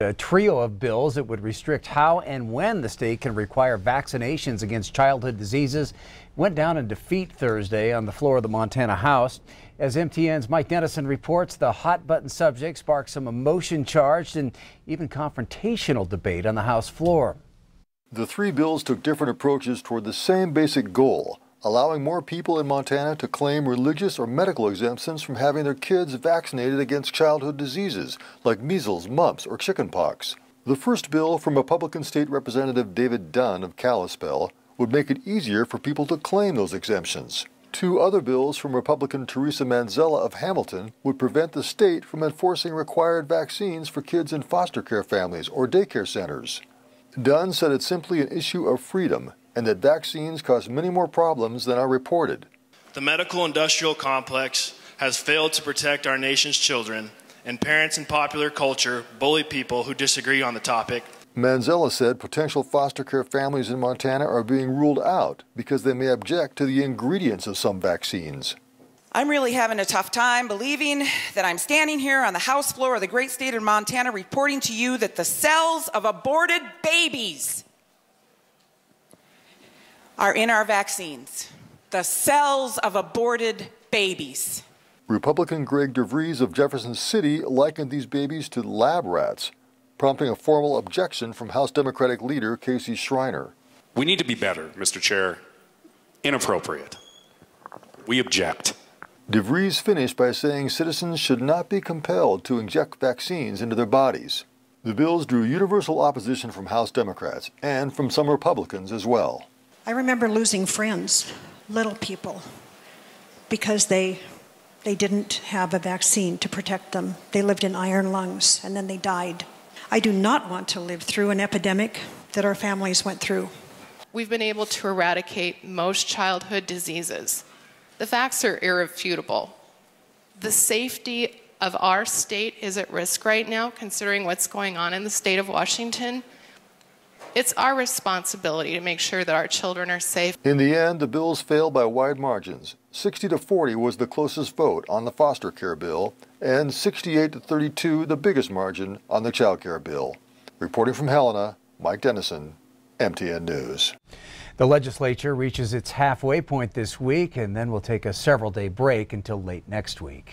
A trio of bills that would restrict how and when the state can require vaccinations against childhood diseases went down in defeat Thursday on the floor of the Montana House. As MTN's Mike Dennison reports, the hot-button subject sparked some emotion-charged and even confrontational debate on the House floor. The three bills took different approaches toward the same basic goal: allowing more people in Montana to claim religious or medical exemptions from having their kids vaccinated against childhood diseases like measles, mumps, or chickenpox. The first bill, from Republican State Representative David Dunn of Kalispell, would make it easier for people to claim those exemptions. Two other bills from Republican Teresa Manzella of Hamilton would prevent the state from enforcing required vaccines for kids in foster care families or daycare centers. Dunn said it's simply an issue of freedom, and that vaccines cause many more problems than are reported. The medical-industrial complex has failed to protect our nation's children, and parents in popular culture bully people who disagree on the topic. Manzella said potential foster care families in Montana are being ruled out because they may object to the ingredients of some vaccines. I'm really having a tough time believing that I'm standing here on the House floor of the great state of Montana reporting to you that the cells of aborted babies are in our vaccines. The cells of aborted babies. Republican Greg DeVries of Jefferson City likened these babies to lab rats, prompting a formal objection from House Democratic leader Casey Schreiner. We need to be better, Mr. Chair. Inappropriate. We object. DeVries finished by saying citizens should not be compelled to inject vaccines into their bodies. The bills drew universal opposition from House Democrats and from some Republicans as well. I remember losing friends, little people, because they didn't have a vaccine to protect them. They lived in iron lungs, and then they died. I do not want to live through an epidemic that our families went through. We've been able to eradicate most childhood diseases. The facts are irrefutable. The safety of our state is at risk right now, considering what's going on in the state of Washington. It's our responsibility to make sure that our children are safe. In the end, the bills failed by wide margins. 60-40 was the closest vote on the foster care bill, and 68-32 the biggest margin on the child care bill. Reporting from Helena, Mike Dennison, MTN News. The legislature reaches its halfway point this week and then will take a several-day break until late next week.